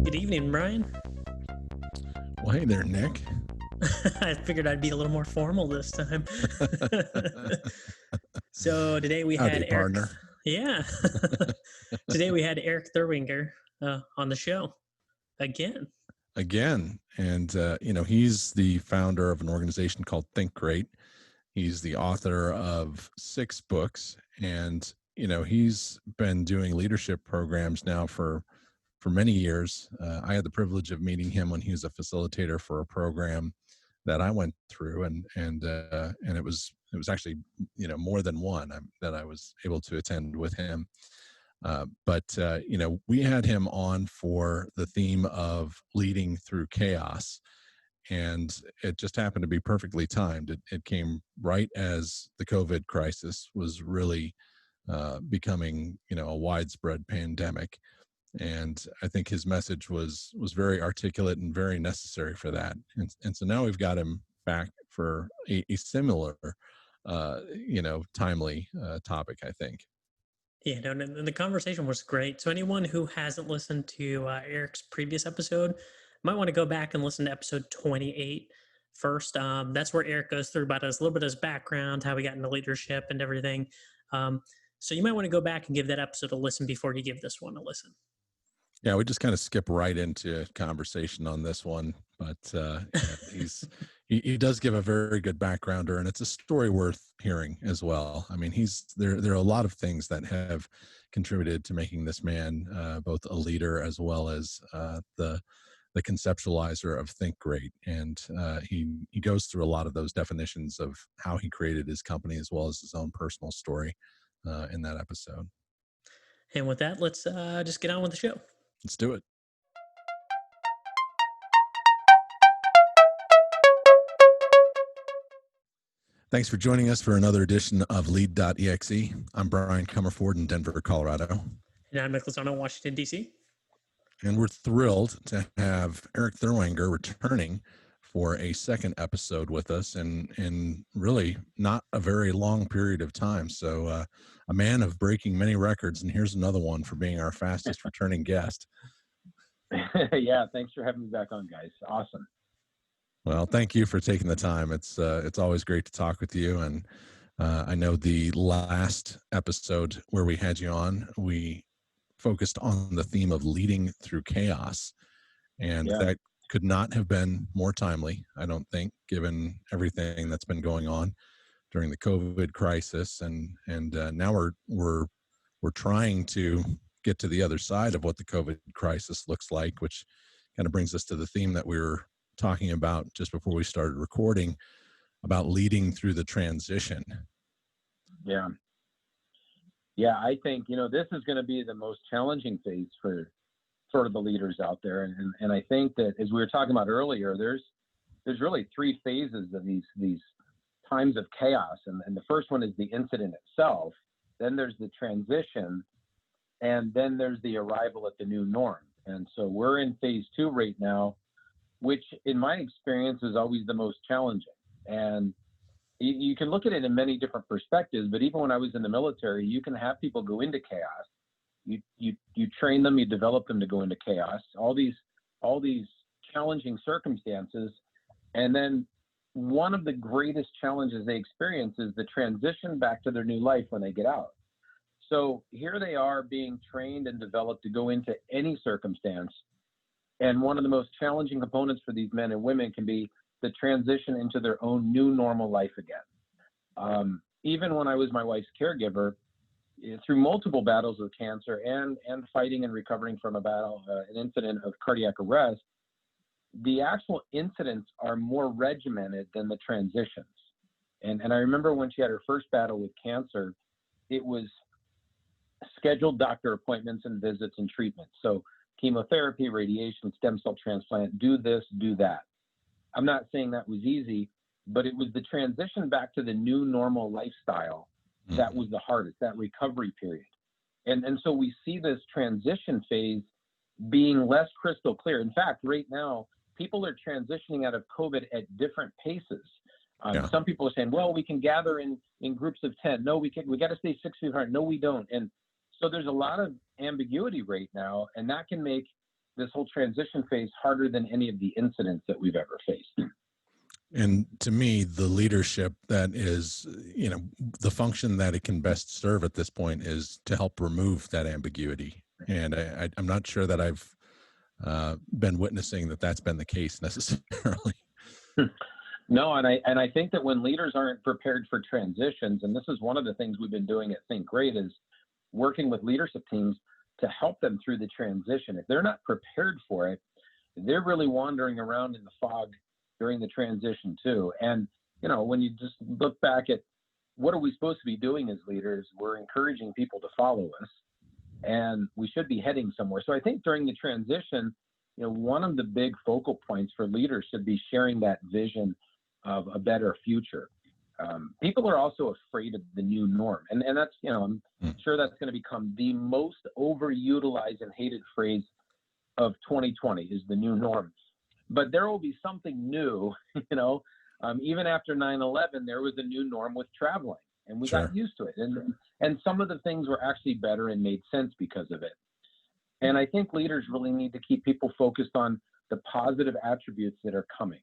Good evening, Brian. Well, hey there, Nick. I figured I'd be a little more formal this time. So today we had Howdy, Eric. partner. Yeah. Today we had Erik Therwanger on the show again. Again. And, he's the founder of an organization called Think Great. He's the author of 6 books. And, he's been doing leadership programs now for many years. I had the privilege of meeting him when he was a facilitator for a program that I went through, and it was actually more than one that I was able to attend with him. But we had him on for the theme of leading through chaos, and it just happened to be perfectly timed. It came right as the COVID crisis was really becoming a widespread pandemic, and I think his message was very articulate and very necessary for that. And so now we've got him back for a similar timely topic, I think. Yeah, no, the conversation was great. So anyone who hasn't listened to Eric's previous episode might want to go back and listen to episode 28 first. That's where Eric goes through about a little bit of his background, how he got into leadership and everything. Um, so you might want to go back and give that episode a listen before you give this one a listen. Yeah, we just kind of skip right into conversation on this one, but he does give a very good backgrounder, and it's a story worth hearing as well. I mean, there are a lot of things that have contributed to making this man both a leader as well as the conceptualizer of Think Great, and he goes through a lot of those definitions of how he created his company as well as his own personal story in that episode. And with that, let's just get on with the show. Let's do it. Thanks for joining us for another edition of Lead.exe. I'm Brian Comerford in Denver, Colorado. And I'm Erik Lozano, Washington, D.C. And we're thrilled to have Erik Therwanger returning for a second episode with us in really not a very long period of time. So a man of breaking many records, and here's another one for being our fastest returning guest. Yeah, thanks for having me back on, guys. Awesome. Well, thank you for taking the time. It's always great to talk with you. And I know the last episode where we had you on, we focused on the theme of leading through chaos. And that could not have been more timely, I don't think, given everything that's been going on during the COVID crisis. And now we're trying to get to the other side of what the COVID crisis looks like, which kind of brings us to the theme that we were talking about just before we started recording, about leading through the transition. Yeah, I think, this is going to be the most challenging phase for the leaders out there. And I think that, as we were talking about earlier, there's really 3 phases of these times of chaos. And the first one is the incident itself. Then there's the transition. And then there's the arrival at the new norm. And so we're in phase 2 right now, which in my experience is always the most challenging. And you can look at it in many different perspectives, but even when I was in the military, you can have people go into chaos. You train them, you develop them to go into chaos, all these challenging circumstances. And then one of the greatest challenges they experience is the transition back to their new life when they get out. So here they are being trained and developed to go into any circumstance. And one of the most challenging components for these men and women can be the transition into their own new normal life again. Even when I was my wife's caregiver, through multiple battles with cancer and fighting and recovering from an incident of cardiac arrest, the actual incidents are more regimented than the transitions. And I remember when she had her first battle with cancer, it was scheduled doctor appointments and visits and treatments. So chemotherapy, radiation, stem cell transplant, do this, do that. I'm not saying that was easy, but it was the transition back to the new normal lifestyle that was the hardest, that recovery period. And so we see this transition phase being less crystal clear. In fact, right now, people are transitioning out of COVID at different paces. Some people are saying, well, we can gather in groups of 10. No, we got to stay 6 feet apart. No, we don't. And so there's a lot of ambiguity right now, and that can make this whole transition phase harder than any of the incidents that we've ever faced. And to me, the leadership that is, the function that it can best serve at this point is to help remove that ambiguity. And I'm not sure that I've been witnessing that that's been the case necessarily. No, and I think that when leaders aren't prepared for transitions, and this is one of the things we've been doing at Think Great, is working with leadership teams to help them through the transition. If they're not prepared for it, they're really wandering around in the fog during the transition too. And, when you just look back at what are we supposed to be doing as leaders, we're encouraging people to follow us, and we should be heading somewhere. So I think during the transition, one of the big focal points for leaders should be sharing that vision of a better future. People are also afraid of the new norm. And that's, I'm sure that's going to become the most overutilized and hated phrase of 2020 is the new norm. But there will be something new, even after 9/11, there was a new norm with traveling, and we got used to it. And some of the things were actually better and made sense because of it. And I think leaders really need to keep people focused on the positive attributes that are coming.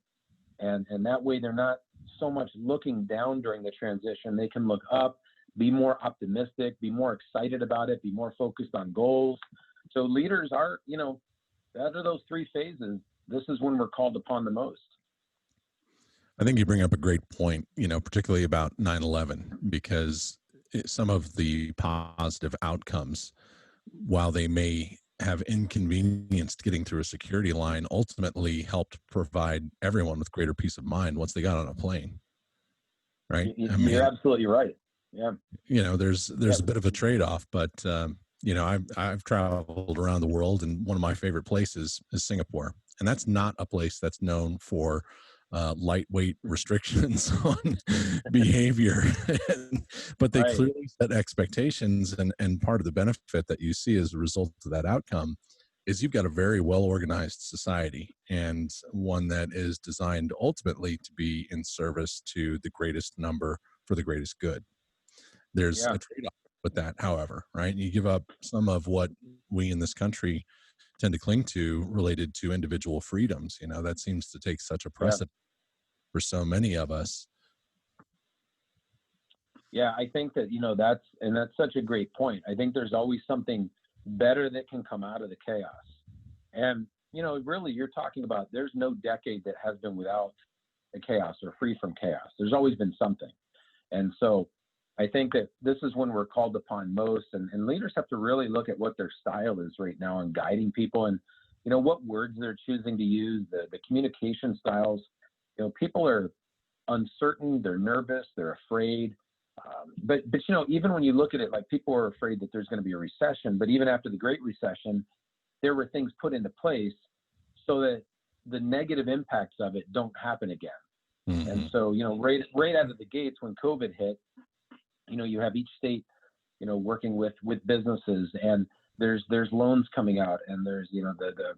And that way they're not so much looking down during the transition. They can look up, be more optimistic, be more excited about it, be more focused on goals. So leaders are, out of those three phases, this is when we're called upon the most. I think you bring up a great point, particularly about 9/11, because some of the positive outcomes, while they may have inconvenienced getting through a security line, ultimately helped provide everyone with greater peace of mind once they got on a plane. Right? You're absolutely right. Yeah. There's a bit of a trade-off, but I've traveled around the world, and one of my favorite places is Singapore, and that's not a place that's known for lightweight restrictions on behavior, but they clearly set expectations, and part of the benefit that you see as a result of that outcome is you've got a very well-organized society, and one that is designed ultimately to be in service to the greatest number for the greatest good. There's a trade-off with that, however, right? You give up some of what we in this country tend to cling to related to individual freedoms. That seems to take such a precedent for so many of us. Yeah, I think that, that's such a great point. I think there's always something better that can come out of the chaos. And, really you're talking about, there's no decade that has been without a chaos or free from chaos. There's always been something. And so I think that this is when we're called upon most, and leaders have to really look at what their style is right now and guiding people, and, what words they're choosing to use, the communication styles. People are uncertain, they're nervous, they're afraid. But even when you look at it, like, people are afraid that there's going to be a recession, but even after the Great Recession, there were things put into place so that the negative impacts of it don't happen again. Mm-hmm. And so, right out of the gates when COVID hit, you have each state, working with businesses, and there's loans coming out, and there's, the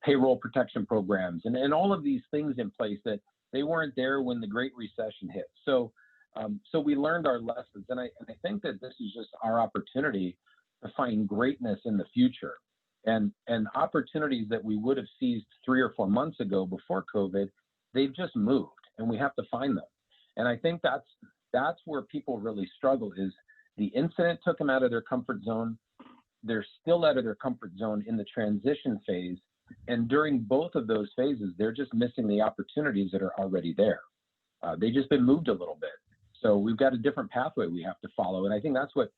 payroll protection programs, and all of these things in place that they weren't there when the Great Recession hit. So we learned our lessons, and I think that this is just our opportunity to find greatness in the future, and opportunities that we would have seized 3 or 4 months ago before COVID, they've just moved, and we have to find them. And I think that's where people really struggle, is the incident took them out of their comfort zone. They're still out of their comfort zone in the transition phase. And during both of those phases, they're just missing the opportunities that are already there. They've just been moved a little bit. So we've got a different pathway we have to follow. And I think that's what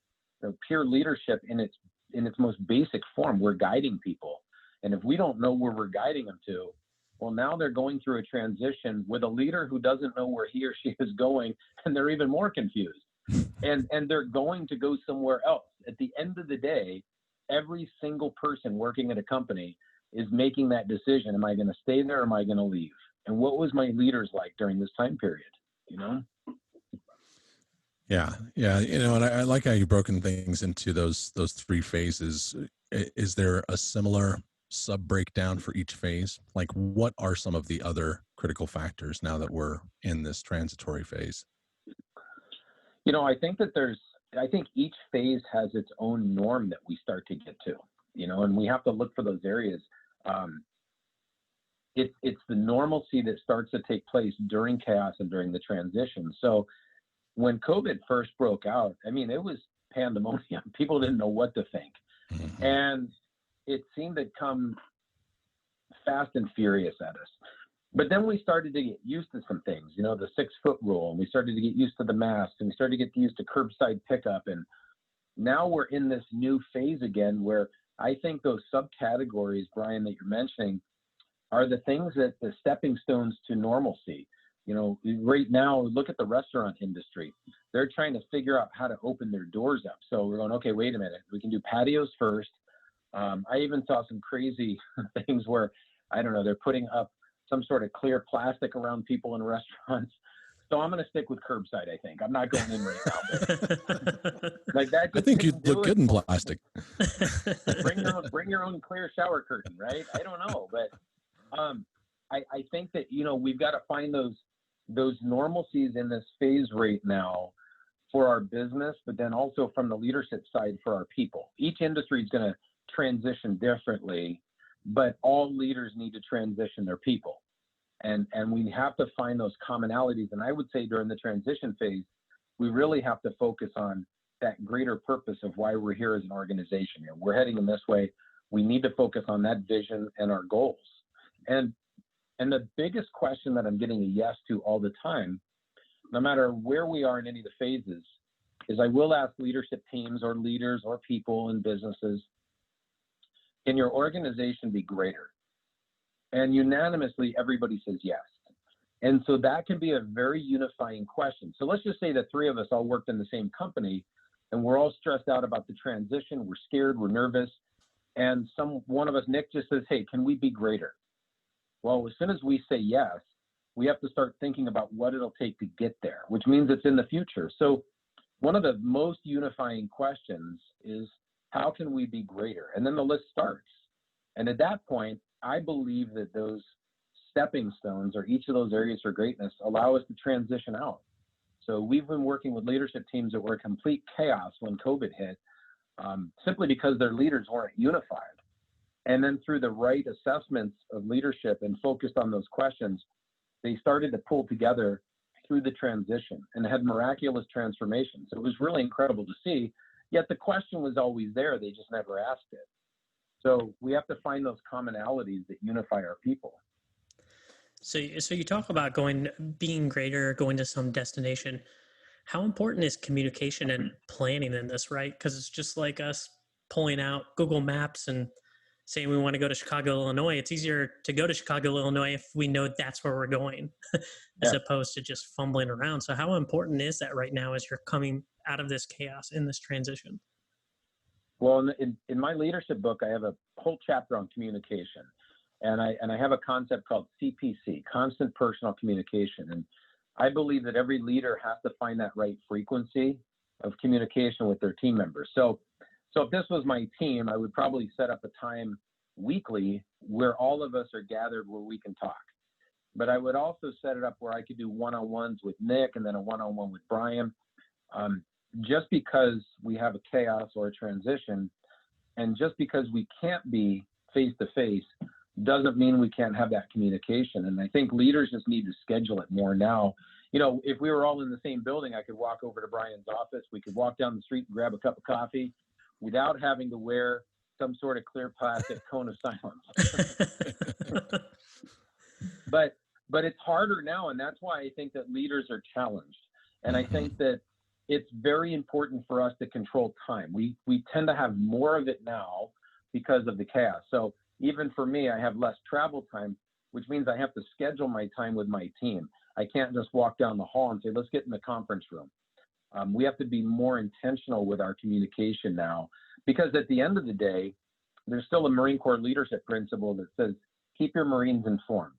peer leadership in its most basic form, we're guiding people. And if we don't know where we're guiding them to, well, now they're going through a transition with a leader who doesn't know where he or she is going, and they're even more confused. And they're going to go somewhere else. At the end of the day, every single person working at a company is making that decision. Am I going to stay there, or am I going to leave? And what was my leaders like during this time period? Yeah. And I like how you've broken things into those three phases. Is there a similar sub breakdown for each phase? Like, what are some of the other critical factors now that we're in this transitory phase? I think each phase has its own norm that we start to get to, and we have to look for those areas. it's the normalcy that starts to take place during chaos and during the transition. So when COVID first broke out, I mean, it was pandemonium. People didn't know what to think. Mm-hmm. And it seemed to come fast and furious at us. But then we started to get used to some things, you know, the 6-foot rule, and we started to get used to the masks, and we started to get used to curbside pickup. And now we're in this new phase again where I think those subcategories, Brian, that you're mentioning are the things that the stepping stones to normalcy. You know, right now, look at the restaurant industry. They're trying to figure out how to open their doors up. So we're going, okay, wait a minute. We can do patios first. I even saw some crazy things where, I don't know, they're putting up some sort of clear plastic around people in restaurants. So I'm going to stick with curbside, I think. I'm not going in right now. But, like that. I think you'd look good in plastic. Bring your own clear shower curtain, right? I don't know. But I think that, you know, we've got to find those normalcies in this phase right now for our business, but then also from the leadership side for our people. Each industry is going to transition differently, but all leaders need to transition their people. And we have to find those commonalities. And I would say during the transition phase, we really have to focus on that greater purpose of why we're here as an organization. You know, we're heading in this way. We need to focus on that vision and our goals. And the biggest question that I'm getting a yes to all the time, no matter where we are in any of the phases, is I will ask leadership teams or leaders or people in businesses, can your organization be greater? And unanimously, everybody says yes. And so that can be a very unifying question. So let's just say the three of us all worked in the same company and we're all stressed out about the transition. We're scared, we're nervous. And one of us, Nick, just says, hey, can we be greater? Well, as soon as we say yes, we have to start thinking about what it'll take to get there, which means it's in the future. So one of the most unifying questions is, how can we be greater? And then the list starts. And at that point, I believe that those stepping stones or each of those areas for greatness allow us to transition out. So we've been working with leadership teams that were complete chaos when COVID hit, simply because their leaders weren't unified. And then through the right assessments of leadership and focused on those questions, they started to pull together through the transition and had miraculous transformations. So it was really incredible to see, yet the question was always there. They just never asked it. So we have to find those commonalities that unify our people. So you talk about being greater, going to some destination. How important is communication and planning in this, right? Because it's just like us pulling out Google Maps and saying we want to go to Chicago, Illinois. It's easier to go to Chicago, Illinois if we know that's where we're going, as opposed to just fumbling around. So how important is that right now as you're coming out of this chaos in this transition? Well, in my leadership book, I have a whole chapter on communication. And I have a concept called CPC, constant personal communication. And I believe that every leader has to find that right frequency of communication with their team members. So if this was my team, I would probably set up a time weekly where all of us are gathered where we can talk. But I would also set it up where I could do one-on-ones with Nick and then a one-on-one with Brian. Just because we have a chaos or a transition, and just because we can't be face-to-face doesn't mean we can't have that communication. And I think leaders just need to schedule it more now. You know, if we were all in the same building, I could walk over to Brian's office. We could walk down the street and grab a cup of coffee without having to wear some sort of clear plastic cone of silence. But it's harder now, and that's why I think that leaders are challenged. And I think that it's very important for us to control time. We tend to have more of it now because of the chaos. So even for me, I have less travel time, which means I have to schedule my time with my team. I can't just walk down the hall and say, let's get in the conference room. We have to be more intentional with our communication now, because at the end of the day, there's still a Marine Corps leadership principle that says, keep your Marines informed.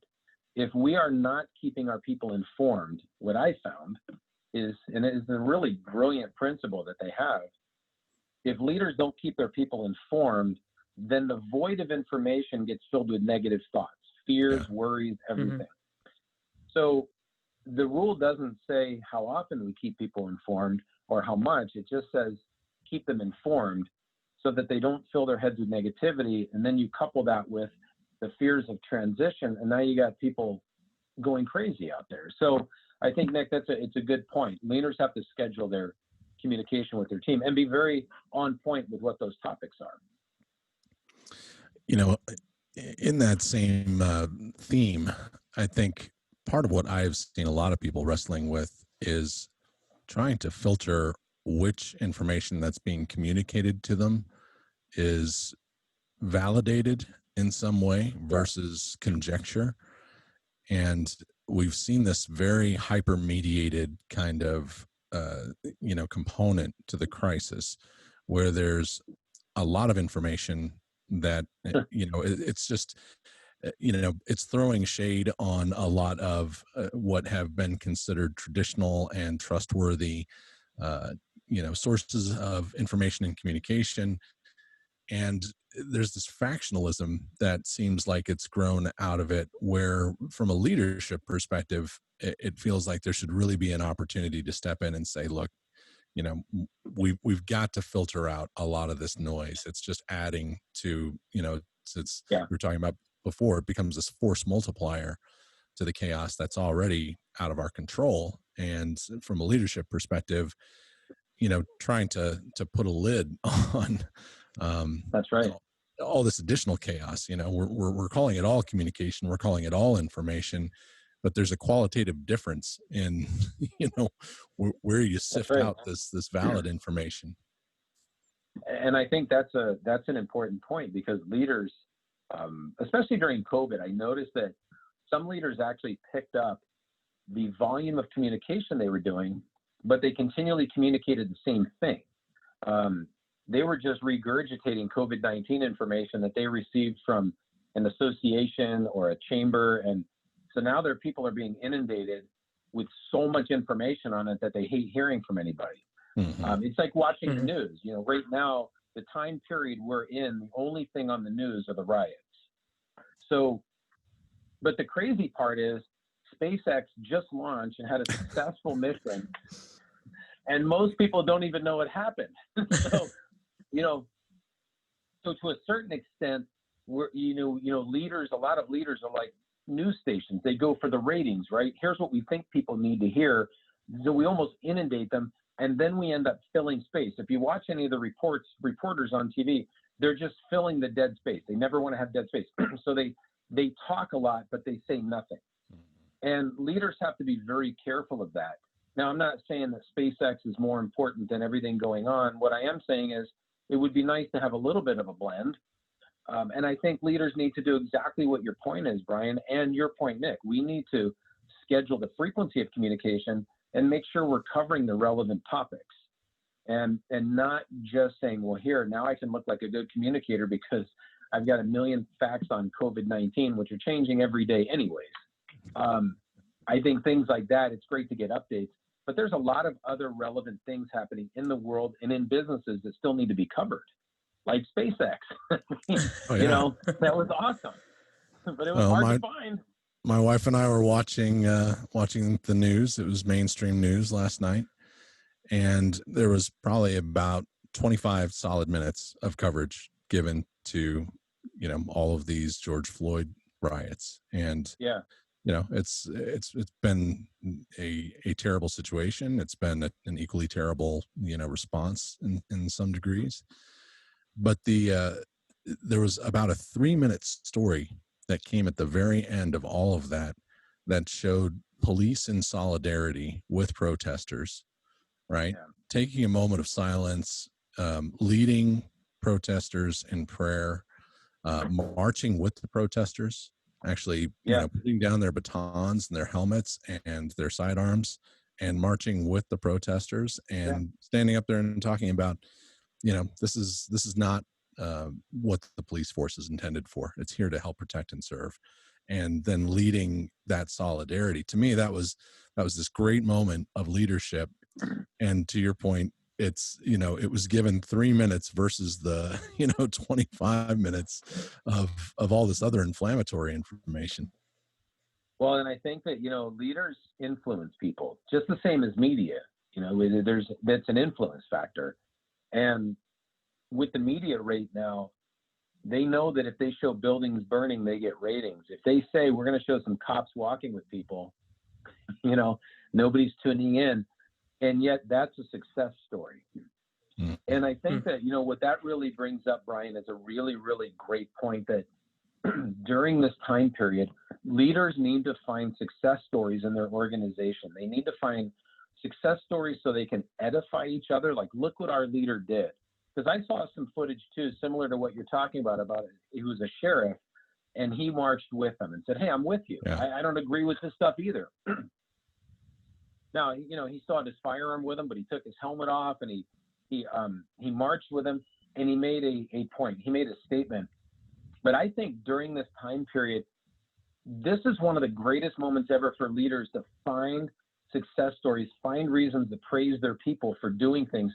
If we are not keeping our people informed, what I found is, and it is a really brilliant principle that they have, if leaders don't keep their people informed, then the void of information gets filled with negative thoughts, fears, worries, everything. So the rule doesn't say how often we keep people informed or how much. It just says keep them informed so that they don't fill their heads with negativity. And then you couple that with the fears of transition, and now you got people going crazy out there. So I think, Nick, it's a good point. Leaders have to schedule their communication with their team and be very on point with what those topics are. You know, in that same theme, I think part of what I've seen a lot of people wrestling with is trying to filter which information that's being communicated to them is validated in some way versus conjecture. And we've seen this very hyper mediated kind of component to the crisis, where there's a lot of information that it's just it's throwing shade on a lot of what have been considered traditional and trustworthy sources of information and communication. And there's this factionalism that seems like it's grown out of it, where from a leadership perspective, it feels like there should really be an opportunity to step in and say, look, we've got to filter out a lot of this noise. It's just adding to, since we were talking about before, it becomes this force multiplier to the chaos that's already out of our control. And from a leadership perspective, trying to put a lid on that's right, all this additional chaos. We're calling it all communication, we're calling it all information, but there's a qualitative difference in where you sift out this valid information. And I think that's an important point, because leaders, especially during COVID, I noticed that some leaders actually picked up the volume of communication they were doing, but they continually communicated the same thing. They were just regurgitating COVID-19 information that they received from an association or a chamber. And so now their people are being inundated with so much information on it that they hate hearing from anybody. Mm-hmm. It's like watching the news. Right now, the time period we're in, the only thing on the news are the riots. So, but the crazy part is SpaceX just launched and had a successful mission, and most people don't even know what happened. So, so to a certain extent, we're, leaders, a lot of leaders are like news stations. They go for the ratings, right? Here's what we think people need to hear. So we almost inundate them, and then we end up filling space. If you watch any of the reporters on TV, they're just filling the dead space. They never want to have dead space. So they talk a lot, but they say nothing. And leaders have to be very careful of that. Now, I'm not saying that SpaceX is more important than everything going on. What I am saying is it would be nice to have a little bit of a blend. And I think leaders need to do exactly what your point is, Brian, and your point, Nick. We need to schedule the frequency of communication and make sure we're covering the relevant topics, and not just saying, well, here, now I can look like a good communicator because I've got a million facts on COVID-19, which are changing every day anyways. I think things like that, it's great to get updates, but there's a lot of other relevant things happening in the world and in businesses that still need to be covered, like SpaceX. That was awesome, but it was hard to find. My wife and I were watching the news. It was mainstream news last night, and there was probably about 25 solid minutes of coverage given to, all of these George Floyd riots. And it's been a terrible situation. It's been an equally terrible, response in some degrees. But there was about a 3-minute story that came at the very end of all of that showed police in solidarity with protesters, right? Yeah. Taking a moment of silence, leading protesters in prayer, marching with the protesters, actually, putting down their batons and their helmets and their sidearms and marching with the protesters and standing up there and talking about, this is not what the police force is intended for. It's here to help protect and serve. And then leading that solidarity. To me, that was this great moment of leadership. And to your point, it's, it was given 3 minutes versus the, 25 minutes of all this other inflammatory information. Well, and I think that, leaders influence people just the same as media. That's an influence factor. And with the media right now, they know that if they show buildings burning, they get ratings. If they say we're going to show some cops walking with people, nobody's tuning in. And yet that's a success story. And I think that, what that really brings up, Brian, is a really, really great point that during this time period, leaders need to find success stories in their organization. They need to find success stories so they can edify each other. Like, look what our leader did. Because I saw some footage too, similar to what you're talking about it. He was a sheriff and he marched with them and said, hey, I'm with you. Yeah. I don't agree with this stuff either. Now, he still had his firearm with him, but he took his helmet off and he marched with him, and he made a point. He made a statement. But I think during this time period, this is one of the greatest moments ever for leaders to find success stories, find reasons to praise their people for doing things.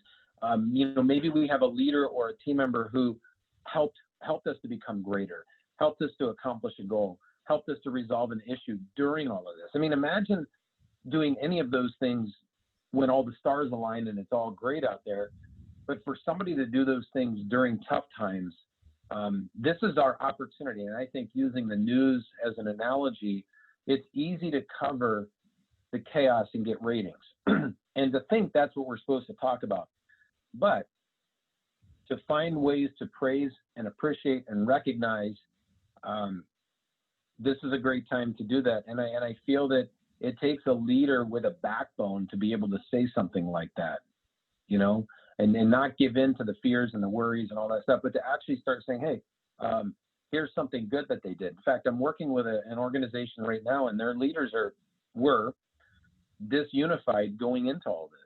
Maybe we have a leader or a team member who helped us to become greater, helped us to accomplish a goal, helped us to resolve an issue during all of this. I mean, imagine doing any of those things when all the stars align and it's all great out there. But for somebody to do those things during tough times, this is our opportunity. And I think using the news as an analogy, it's easy to cover the chaos and get ratings. And to think that's what we're supposed to talk about. But to find ways to praise and appreciate and recognize, this is a great time to do that. And I feel that it takes a leader with a backbone to be able to say something like that, and not give in to the fears and the worries and all that stuff, but to actually start saying, hey, here's something good that they did. In fact, I'm working with an organization right now, and their leaders were disunified going into all this.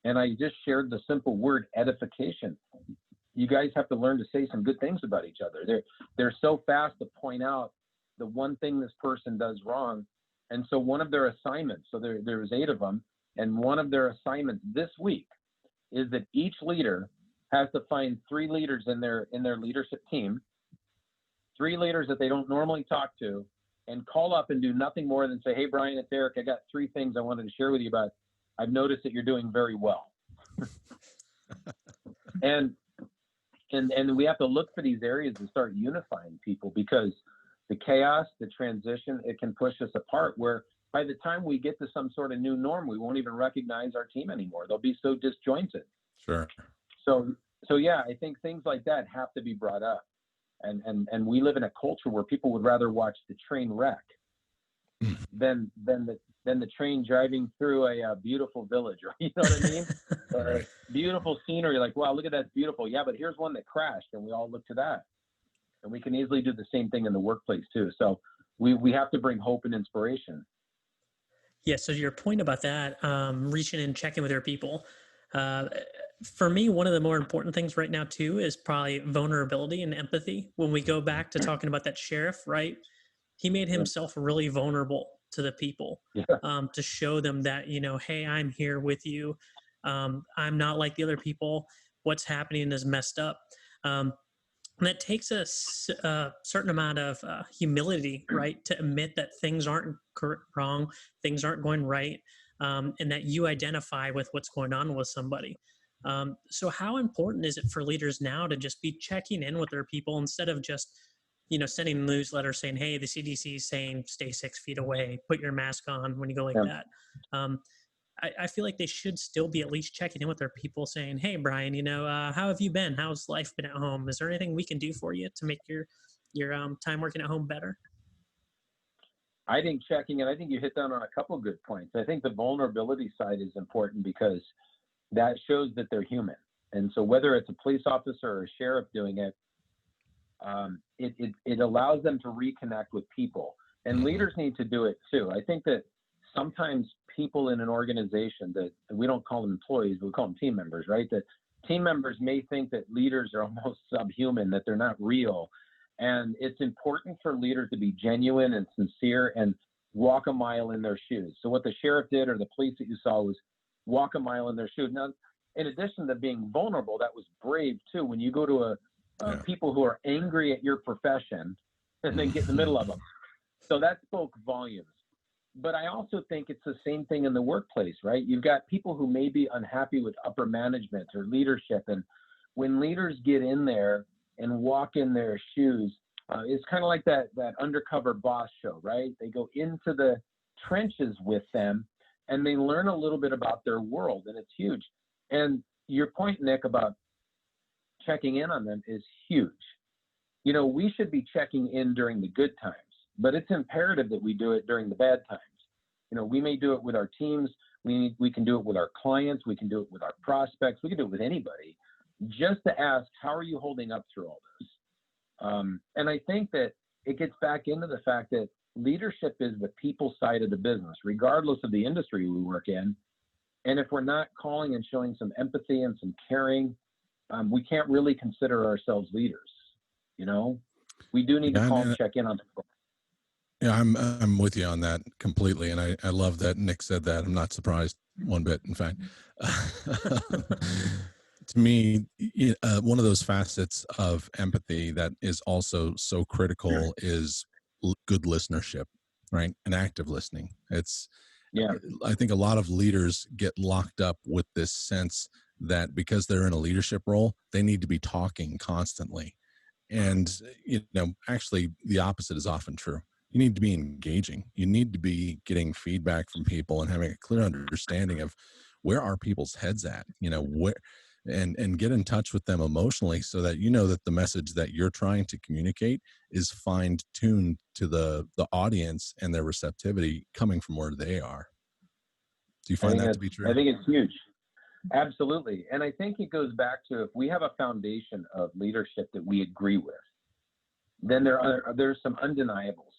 And I just shared the simple word edification. You guys have to learn to say some good things about each other. They're so fast to point out the one thing this person does wrong. And so one of their assignments, so there's 8 of them, and one of their assignments this week is that each leader has to find 3 leaders in their leadership team, 3 leaders that they don't normally talk to, and call up and do nothing more than say, hey, Brian, it's Erik. I got 3 things I wanted to share with you about. I've noticed that you're doing very well. and we have to look for these areas and start unifying people, because the chaos, the transition, it can push us apart, where by the time we get to some sort of new norm, we won't even recognize our team anymore. They'll be so disjointed. Sure. So yeah, I think things like that have to be brought up. And we live in a culture where people would rather watch the train wreck than the train driving through a beautiful village, right? You know what I mean? Right. Beautiful scenery, like, wow, look at that, beautiful. Yeah, but here's one that crashed, and we all look to that. And we can easily do the same thing in the workplace too. So we have to bring hope and inspiration. Yeah, so your point about that, reaching and checking with your people, for me, one of the more important things right now too is probably vulnerability and empathy. When we go back to talking about that sheriff, right? He made himself really vulnerable to the people, to show them that, hey, I'm here with you. I'm not like the other people. What's happening is messed up. And that takes a certain amount of humility, right, to admit that things aren't wrong, things aren't going right, and that you identify with what's going on with somebody. So how important is it for leaders now to just be checking in with their people instead of just, sending newsletters saying, hey, the CDC is saying stay 6 feet away, put your mask on when you go like that. I feel like they should still be at least checking in with their people saying, hey, Brian, how have you been? How's life been at home? Is there anything we can do for you to make your time working at home better? I think checking in, I think you hit down on a couple of good points. I think the vulnerability side is important because that shows that they're human. And so whether it's a police officer or a sheriff doing it, it allows them to reconnect with people. And leaders need to do it too. I think that sometimes people in an organization, that we don't call them employees, we call them team members, right? That team members may think that leaders are almost subhuman, that they're not real. And it's important for leaders to be genuine and sincere and walk a mile in their shoes. So what the sheriff did, or the police that you saw, was walk a mile in their shoes. Now, in addition to being vulnerable, that was brave too. When you go to people who are angry at your profession and then get in the middle of them. So that spoke volumes. But I also think it's the same thing in the workplace, right? You've got people who may be unhappy with upper management or leadership. And when leaders get in there and walk in their shoes. It's kind of like that Undercover Boss show, right? They go into the trenches with them and they learn a little bit about their world, and it's huge. And your point, Nick, about checking in on them is huge. You know, we should be checking in during the good times, but it's imperative that we do it during the bad times. You know, we may do it with our teams. We can do it with our clients. We can do it with our prospects. We can do it with anybody, just to ask, how are you holding up through all this? And I think that it gets back into the fact that leadership is the people side of the business, regardless of the industry we work in. And if we're not calling and showing some empathy and some caring, we can't really consider ourselves leaders. You know, we do need to call and check in on people. Yeah, I'm with you on that completely, and I love that Nick said that. I'm not surprised one bit, in fact. To me, one of those facets of empathy that is also so critical is good listenership, right? And active listening. I think a lot of leaders get locked up with this sense that because they're in a leadership role, they need to be talking constantly. And, actually the opposite is often true. You need to be engaging. You need to be getting feedback from people and having a clear understanding of where are people's heads at, and get in touch with them emotionally so that that the message that you're trying to communicate is fine-tuned to the audience and their receptivity coming from where they are. Do you find that to be true? I think it's huge. Absolutely. And I think it goes back to, if we have a foundation of leadership that we agree with, then there's some undeniables.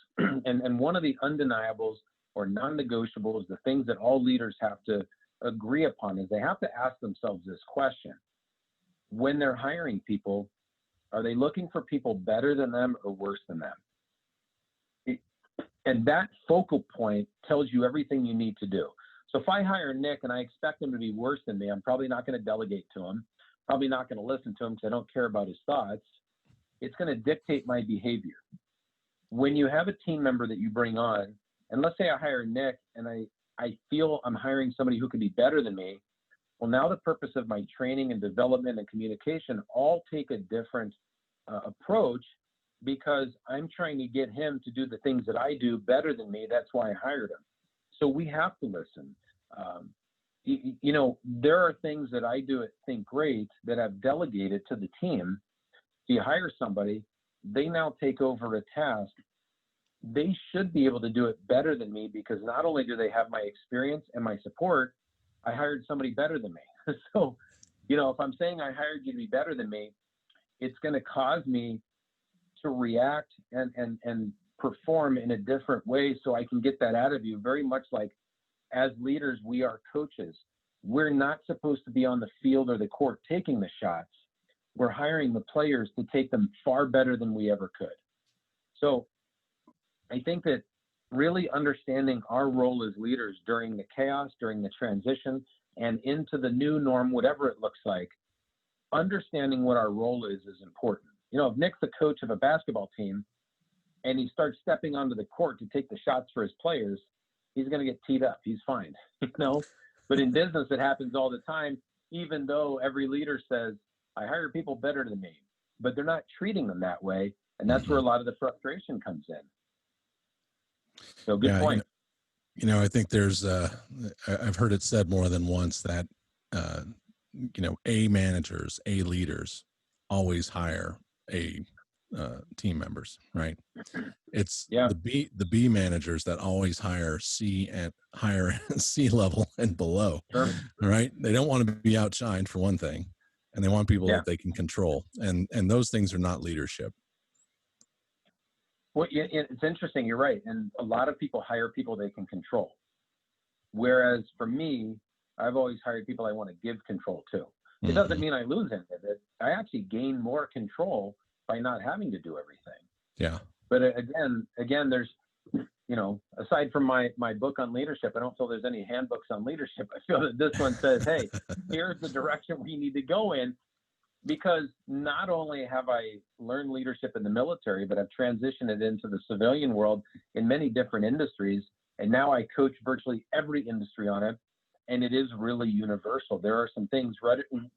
And one of the undeniables or non-negotiables, the things that all leaders have to agree upon, is they have to ask themselves this question. When they're hiring people, are they looking for people better than them or worse than them? And that focal point tells you everything you need to do. So if I hire Nick and I expect him to be worse than me, I'm probably not going to delegate to him, probably not going to listen to him because I don't care about his thoughts. It's going to dictate my behavior. When you have a team member that you bring on, and let's say I hire Nick and I feel I'm hiring somebody who could be better than me, well, now the purpose of my training and development and communication all take a different approach, because I'm trying to get him to do the things that I do better than me. That's why I hired him. So we have to listen. There are things that I do think great that I've delegated to the team. So you hire somebody, they now take over a task. They should be able to do it better than me, because not only do they have my experience and my support, I hired somebody better than me. So, if I'm saying I hired you to be better than me, it's going to cause me to react and perform in a different way so I can get that out of you. Very much like, as leaders, we are coaches. We're not supposed to be on the field or the court taking the shots. We're hiring the players to take them far better than we ever could. So I think that really understanding our role as leaders during the chaos, during the transition, and into the new norm, whatever it looks like, understanding what our role is important. If Nick's the coach of a basketball team and he starts stepping onto the court to take the shots for his players, he's going to get teed up. He's fine, But in business, it happens all the time, even though every leader says, I hire people better than me, but they're not treating them that way. And that's where a lot of the frustration comes in. So good point. I think there's, I've heard it said more than once that, A managers, A leaders always hire A team members, right? It's the B managers that always hire C level and below, Sure. right? They don't want to be outshined, for one thing, and they want people that they can control, and those things are not leadership. Well, it's interesting. You're right. And a lot of people hire people they can control. Whereas for me, I've always hired people I want to give control to. It doesn't mean I lose any of it. I actually gain more control by not having to do everything. Yeah. But again, there's, aside from my book on leadership, I don't feel there's any handbooks on leadership. I feel that this one says, hey, here's the direction we need to go in. Because not only have I learned leadership in the military, but I've transitioned it into the civilian world in many different industries. And now I coach virtually every industry on it. And it is really universal. There are some things,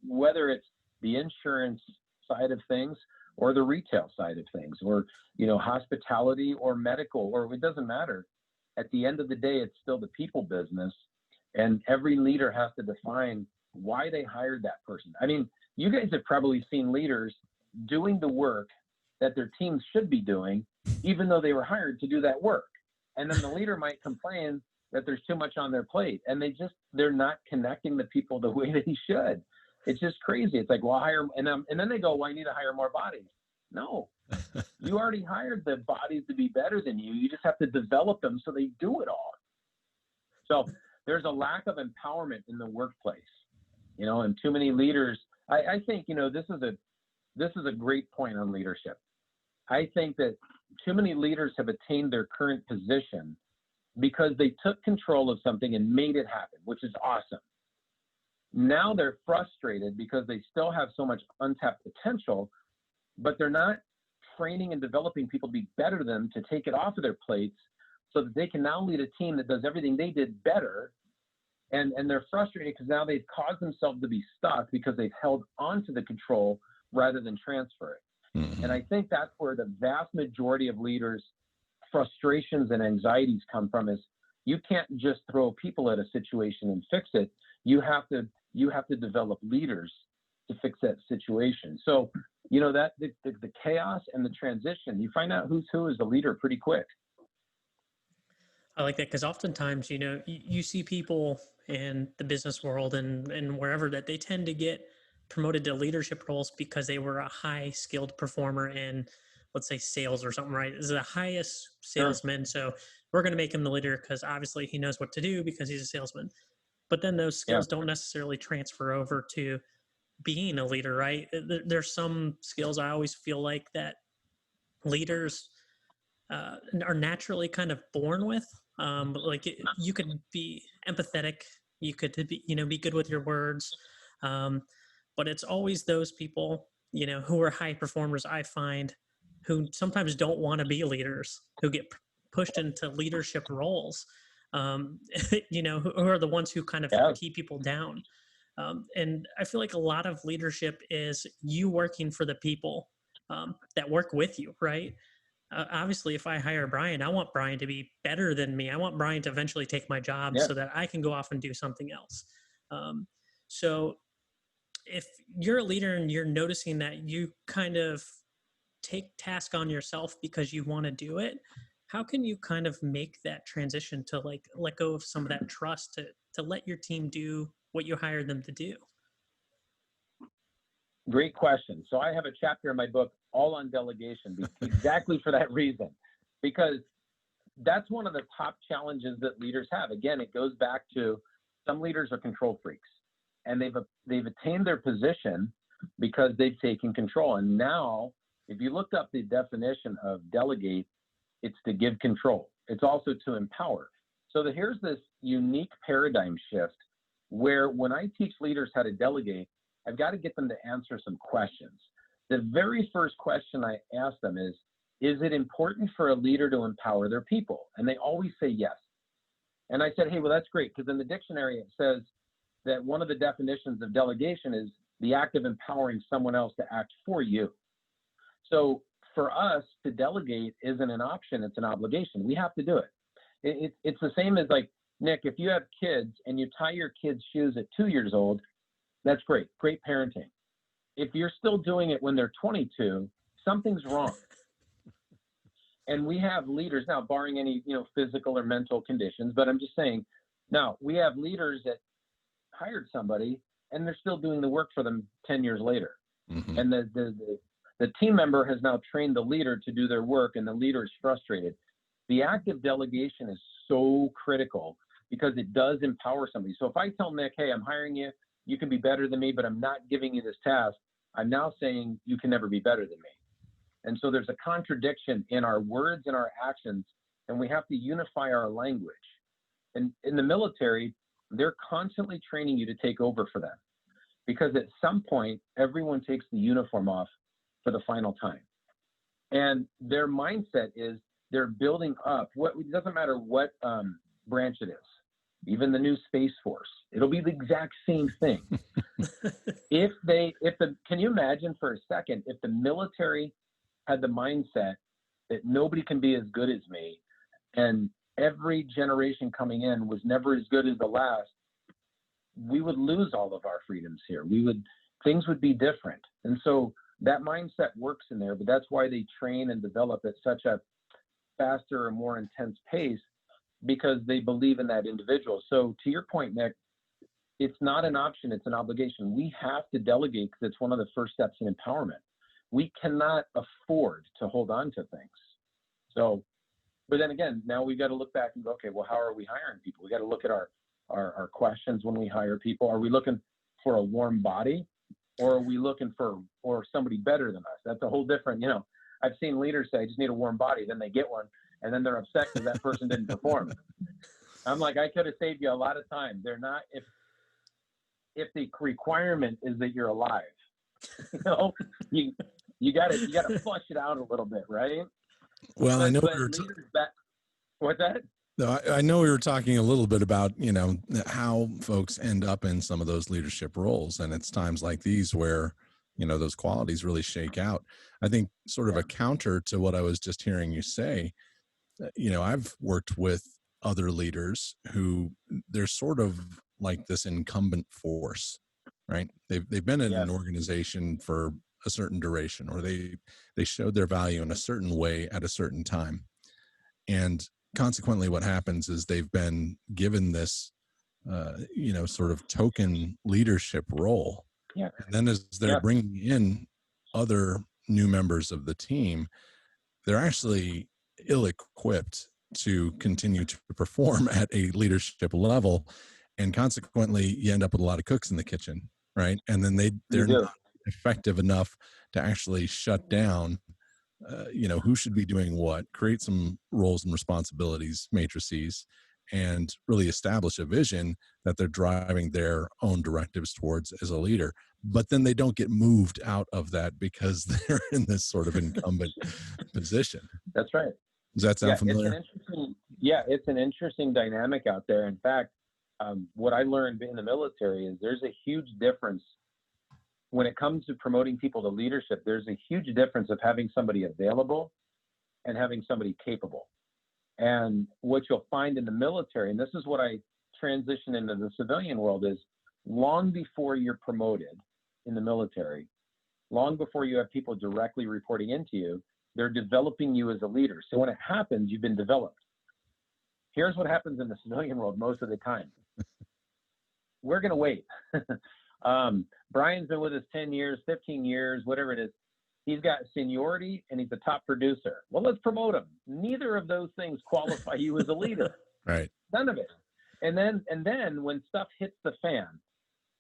whether it's the insurance side of things or the retail side of things, or, hospitality or medical, or it doesn't matter. At the end of the day, it's still the people business, and every leader has to define why they hired that person. I mean, you guys have probably seen leaders doing the work that their teams should be doing, even though they were hired to do that work. And then the leader might complain that there's too much on their plate, and they're not connecting the people the way that he should. It's just crazy. It's like, well, hire, and then they go, well, I need to hire more bodies. No, you already hired the bodies to be better than you. You just have to develop them so they do it all. So there's a lack of empowerment in the workplace, and too many leaders. I think, this is a great point on leadership. I think that too many leaders have attained their current position because they took control of something and made it happen, which is awesome. Now they're frustrated because they still have so much untapped potential, but they're not training and developing people to be better than them, to take it off of their plates so that they can now lead a team that does everything they did better. And they're frustrated because now they've caused themselves to be stuck because they've held onto the control rather than transfer it. Mm-hmm. And I think that's where the vast majority of leaders' frustrations and anxieties come from, is you can't just throw people at a situation and fix it. You have to develop leaders to fix that situation. So, that the chaos and the transition, you find out who's who as a leader pretty quick. I like that, because oftentimes, you see people in the business world and wherever that they tend to get promoted to leadership roles because they were a high skilled performer in, let's say, sales or something, right? This is the highest salesman. So we're going to make him the leader because obviously he knows what to do because he's a salesman. But then those skills don't necessarily transfer over to being a leader, right? There's some skills I always feel like that leaders are naturally kind of born with. You could be empathetic, you could be good with your words, but it's always those people who are high performers, I find, who sometimes don't want to be leaders, who get pushed into leadership roles, who are the ones who kind of keep people down. And I feel like a lot of leadership is you working for the people that work with you, right? Obviously, if I hire Brian, I want Brian to be better than me. I want Brian to eventually take my job so that I can go off and do something else. So if you're a leader and you're noticing that you kind of take task on yourself because you want to do it, how can you kind of make that transition to let go of some of that trust to let your team do what you hired them to do? Great question. So I have a chapter in my book all on delegation, exactly for that reason, because that's one of the top challenges that leaders have. Again, it goes back to some leaders are control freaks, and they've attained their position because they've taken control. And now, if you looked up the definition of delegate, it's to give control. It's also to empower. So here's this unique paradigm shift where when I teach leaders how to delegate, I've got to get them to answer some questions. The very first question I ask them is it important for a leader to empower their people? And they always say yes. And I said, hey, well, that's great, because in the dictionary it says that one of the definitions of delegation is the act of empowering someone else to act for you. So for us, to delegate isn't an option, it's an obligation. We have to do it. It's the same as, like, Nick, if you have kids and you tie your kids' shoes at 2 years old, that's great parenting. If you're still doing it when they're 22, something's wrong. And we have leaders now, barring any physical or mental conditions, but I'm just saying, now we have leaders that hired somebody and they're still doing the work for them 10 years later. Mm-hmm. And the team member has now trained the leader to do their work, and the leader is frustrated. The act of delegation is so critical because it does empower somebody. So if I tell Nick, hey, I'm hiring you, you can be better than me, but I'm not giving you this task, I'm now saying you can never be better than me. And so there's a contradiction in our words and our actions, and we have to unify our language. And in the military, they're constantly training you to take over for them, because at some point, everyone takes the uniform off for the final time. And their mindset is they're building up. It doesn't matter what branch it is. even the new Space Force. It'll be the exact same thing. Can you imagine for a second, if the military had the mindset that nobody can be as good as me, and every generation coming in was never as good as the last, we would lose all of our freedoms here. Things would be different. And so that mindset works in there, but that's why they train and develop at such a faster and more intense pace, because they believe in that individual. So to your point, Nick, it's not an option, it's an obligation. We have to delegate because it's one of the first steps in empowerment. We cannot afford to hold on to things. So, but then again, now we've got to look back and go, okay, well, how are we hiring people? We got to look at our questions when we hire people. Are we looking for a warm body, or are we looking for somebody better than us? That's a whole different, I've seen leaders say, I just need a warm body. Then they get one, and then they're upset because that person didn't perform. I'm like, I could have saved you a lot of time. They're not, if the requirement is that you're alive, you got to flush it out a little bit, right? Well, I know what's that? No, I know we were talking a little bit about, how folks end up in some of those leadership roles. And it's times like these where, those qualities really shake out. I think sort of a counter to what I was just hearing you say, I've worked with other leaders who they're sort of like this incumbent force, right? They've been in an organization for a certain duration, or they showed their value in a certain way at a certain time. And consequently, what happens is they've been given this, sort of token leadership role. Yeah. And then as they're bringing in other new members of the team, they're actually ill-equipped to continue to perform at a leadership level. And consequently, you end up with a lot of cooks in the kitchen, right? And then they're not effective enough to actually shut down who should be doing what, create some roles and responsibilities matrices, and really establish a vision that they're driving their own directives towards as a leader. But then they don't get moved out of that because they're in this sort of incumbent position. That's right. Does that sound familiar? It's an interesting dynamic out there. In fact, what I learned in the military is there's a huge difference when it comes to promoting people to leadership. There's a huge difference of having somebody available and having somebody capable. And what you'll find in the military, and this is what I transition into the civilian world, is long before you're promoted in the military, long before you have people directly reporting into you, they're developing you as a leader. So when it happens, you've been developed. Here's what happens in the civilian world most of the time. We're going to wait. Brian's been with us 10 years, 15 years, whatever it is. He's got seniority and he's a top producer. Well, let's promote him. Neither of those things qualify you as a leader. Right. None of it. And then when stuff hits the fan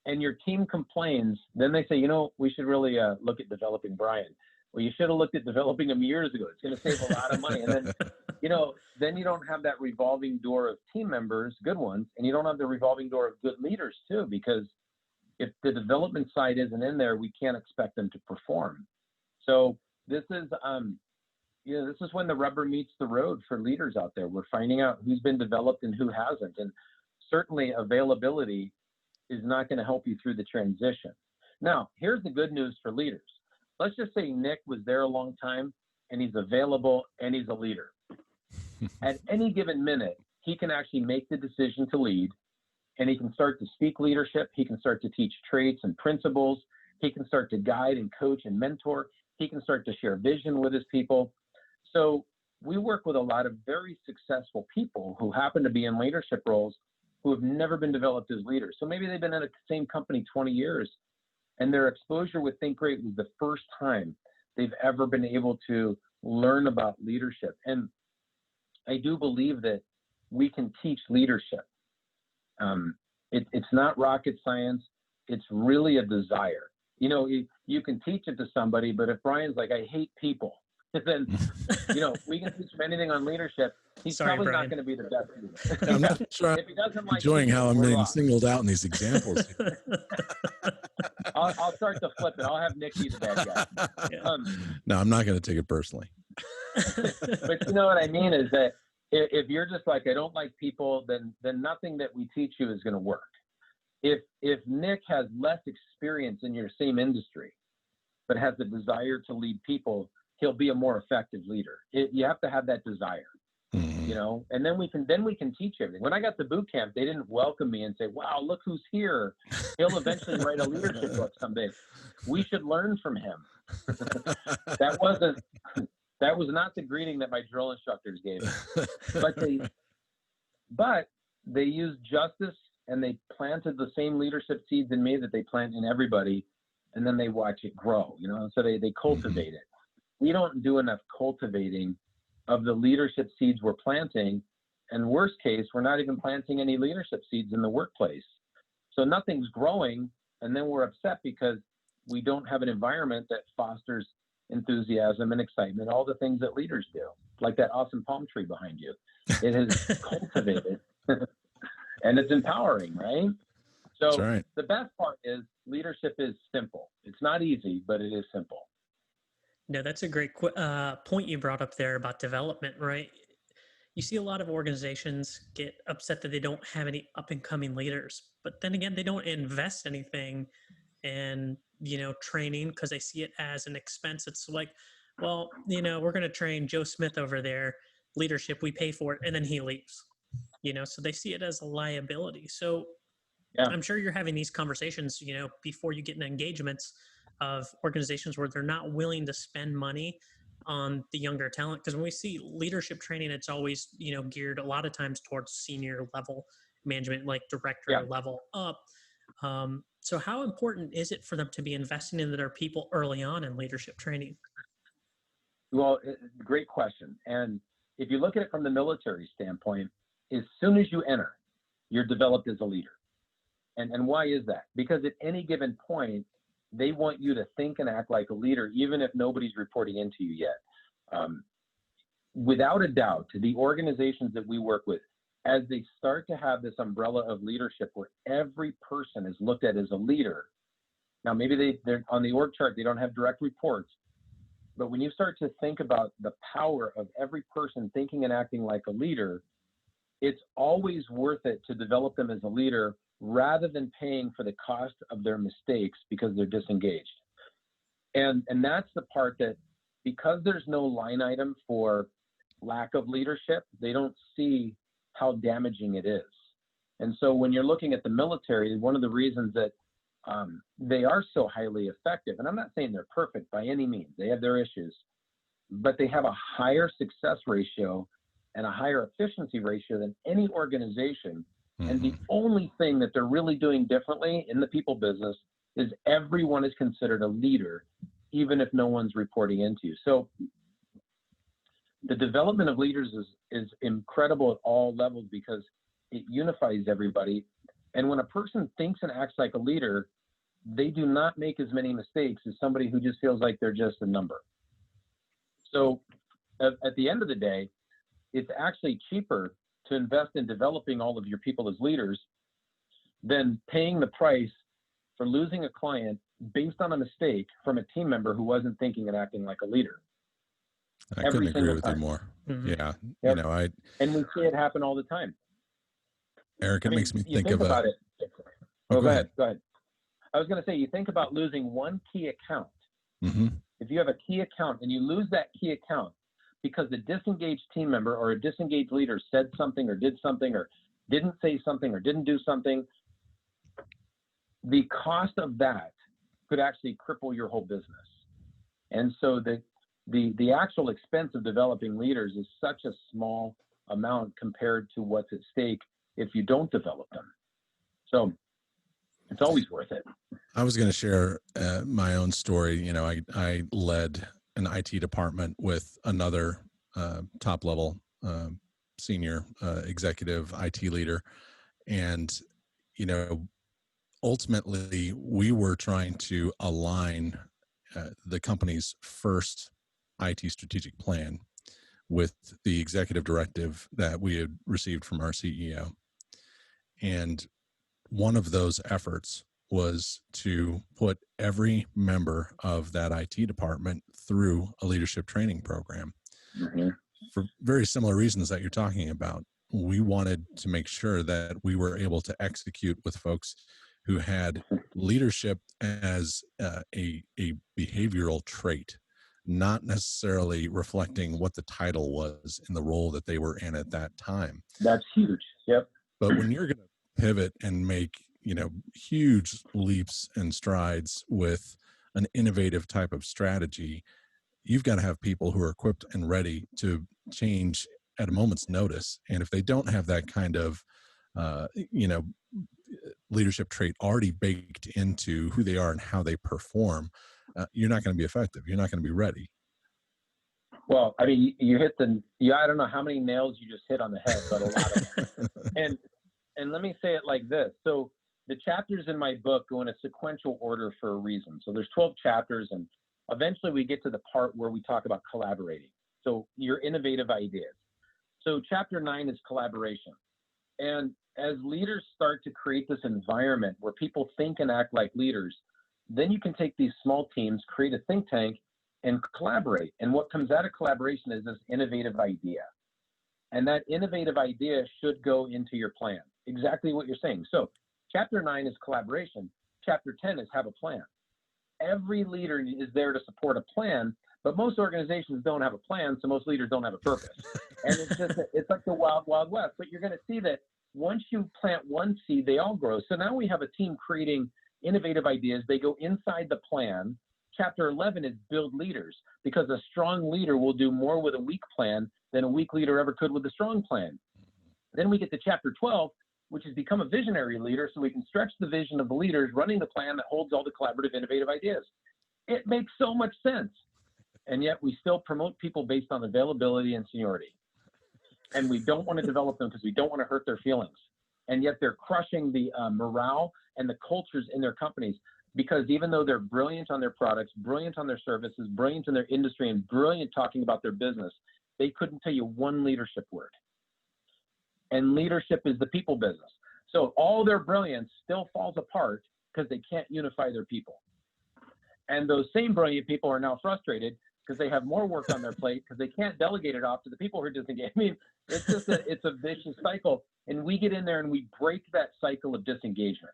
and your team complains, then they say, we should really look at developing Brian. Well, you should have looked at developing him years ago. It's going to save a lot of money. And then, then you don't have that revolving door of team members, good ones, and you don't have the revolving door of good leaders too, because if the development side isn't in there, we can't expect them to perform. So this is when the rubber meets the road for leaders out there. We're finding out who's been developed and who hasn't. And certainly availability is not going to help you through the transition. Now, here's the good news for leaders. Let's just say Nick was there a long time and he's available and he's a leader. At any given minute, he can actually make the decision to lead, and he can start to speak leadership. He can start to teach traits and principles. He can start to guide and coach and mentor. He can start to share vision with his people. So we work with a lot of very successful people who happen to be in leadership roles who have never been developed as leaders. So maybe they've been in the same company 20 years, and their exposure with Think Great was the first time they've ever been able to learn about leadership. And I do believe that we can teach leadership. It's not rocket science. It's really a desire. You can teach it to somebody, but if Brian's like, I hate people, then, we can teach him anything on leadership. He's probably not going to be the best leader. I'm not sure if he doesn't like enjoying people, how I'm we're being lost. singled out in these examples. I'll start to flip it. I'll have Nick be the bad guy. No, I'm not going to take it personally. But you know what I mean is that If you're just like, I don't like people, then nothing that we teach you is going to work. If Nick has less experience in your same industry, but has the desire to lead people, he'll be a more effective leader. You have to have that desire, you know, and then we can teach everything. When I got to boot camp, they didn't welcome me and say, wow, look who's here. He'll eventually write a leadership book someday. We should learn from him. That was not the greeting that my drill instructors gave me. But they used justice, and they planted the same leadership seeds in me that they plant in everybody, and then they watch it grow, you know, so they cultivate it. We don't do enough cultivating of the leadership seeds we're planting, and worst case, we're not even planting any leadership seeds in the workplace. So nothing's growing, and then we're upset because we don't have an environment that fosters enthusiasm and excitement, all the things that leaders do, like that awesome palm tree behind you. It is cultivated and it's empowering, right? So right. The best part is leadership is simple. It's not easy, but it is simple. No, that's a great point you brought up there about development, right? You see a lot of organizations get upset that they don't have any up and coming leaders, but then again, they don't invest anything in, you know, training because they see it as an expense. It's like, well, you know, we're going to train Joe Smith over there, leadership, we pay for it, and then he leaves, you know, so they see it as a liability. So Yeah. I'm sure you're having these conversations, you know, before you get in engagements of organizations where they're not willing to spend money on the younger talent. Because when we see leadership training, it's always, you know, geared a lot of times towards senior level management, like director level up. So how important is it for them to be investing in their people early on in leadership training? Well, great question. And if you look at it from the military standpoint, as soon as you enter, you're developed as a leader. And why is that? Because at any given point, they want you to think and act like a leader, even if nobody's reporting into you yet. Without a doubt, the organizations that we work with, as they start to have this umbrella of leadership where every person is looked at as a leader, now maybe they're on the org chart, they don't have direct reports, but when you start to think about the power of every person thinking and acting like a leader, it's always worth it to develop them as a leader rather than paying for the cost of their mistakes because they're disengaged. And that's the part that, because there's no line item for lack of leadership, they don't see how damaging it is. And so when you're looking at the military, one of the reasons that they are so highly effective, and I'm not saying they're perfect by any means, they have their issues, but they have a higher success ratio and a higher efficiency ratio than any organization. And the only thing that they're really doing differently in the people business is everyone is considered a leader, even if no one's reporting into you. So the development of leaders is incredible at all levels because it unifies everybody. And when a person thinks and acts like a leader, they do not make as many mistakes as somebody who just feels like they're just a number. So at the end of the day, it's actually cheaper to invest in developing all of your people as leaders than paying the price for losing a client based on a mistake from a team member who wasn't thinking and acting like a leader. I couldn't agree with you more. Yeah. Yep. You know, and we see it happen all the time. Eric, it makes me think of about it. Oh, go ahead. I was going to say, you think about losing one key account. If you have a key account and you lose that key account because the disengaged team member or a disengaged leader said something or did something or didn't say something or didn't do something, the cost of that could actually cripple your whole business. And so the actual expense of developing leaders is such a small amount compared to what's at stake if you don't develop them. So it's always worth it. I was going to share my own story. You know, I led an IT department with another top level senior executive IT leader. And, you know, ultimately we were trying to align the company's first IT strategic plan with the executive directive that we had received from our CEO. And one of those efforts was to put every member of that IT department through a leadership training program. for very similar reasons that you're talking about. We wanted to make sure that we were able to execute with folks who had leadership as a behavioral trait, not necessarily reflecting what the title was in the role that they were in at that time. That's huge. Yep. But when you're going to pivot and make, huge leaps and strides with an innovative type of strategy, you've got to have people who are equipped and ready to change at a moment's notice. And if they don't have that kind of, leadership trait already baked into who they are and how they perform, you're not going to be effective. You're not going to be ready. Well, I mean, you hit I don't know how many nails you just hit on the head, but a lot of them. And let me say it like this. So the chapters in my book go in a sequential order for a reason. So there's 12 chapters, and eventually we get to the part where we talk about collaborating. So your innovative ideas. So chapter 9 is collaboration. And as leaders start to create this environment where people think and act like leaders, then you can take these small teams, create a think tank, and collaborate. And what comes out of collaboration is this innovative idea. And that innovative idea should go into your plan. Exactly what you're saying. So chapter 9 is collaboration. Chapter 10 is have a plan. Every leader is there to support a plan, but most organizations don't have a plan, so most leaders don't have a purpose. And it's like the wild, wild west. But you're going to see that once you plant one seed, they all grow. So now we have a team creating innovative ideas. They go inside the plan. Chapter 11 is build leaders, because a strong leader will do more with a weak plan than a weak leader ever could with a strong plan. Then we get to chapter 12, which is become a visionary leader, so we can stretch the vision of the leaders running the plan that holds all the collaborative, innovative ideas. It makes so much sense. And yet we still promote people based on availability and seniority. And we don't want to develop them because we don't want to hurt their feelings. And yet they're crushing the morale and the cultures in their companies, because even though they're brilliant on their products, brilliant on their services, brilliant in their industry, and brilliant talking about their business, they couldn't tell you one leadership word. And leadership is the people business. So all their brilliance still falls apart because they can't unify their people. And those same brilliant people are now frustrated because they have more work on their plate because they can't delegate it off to the people who are disengaged. I mean, it's just it's a vicious cycle. And we get in there and we break that cycle of disengagement.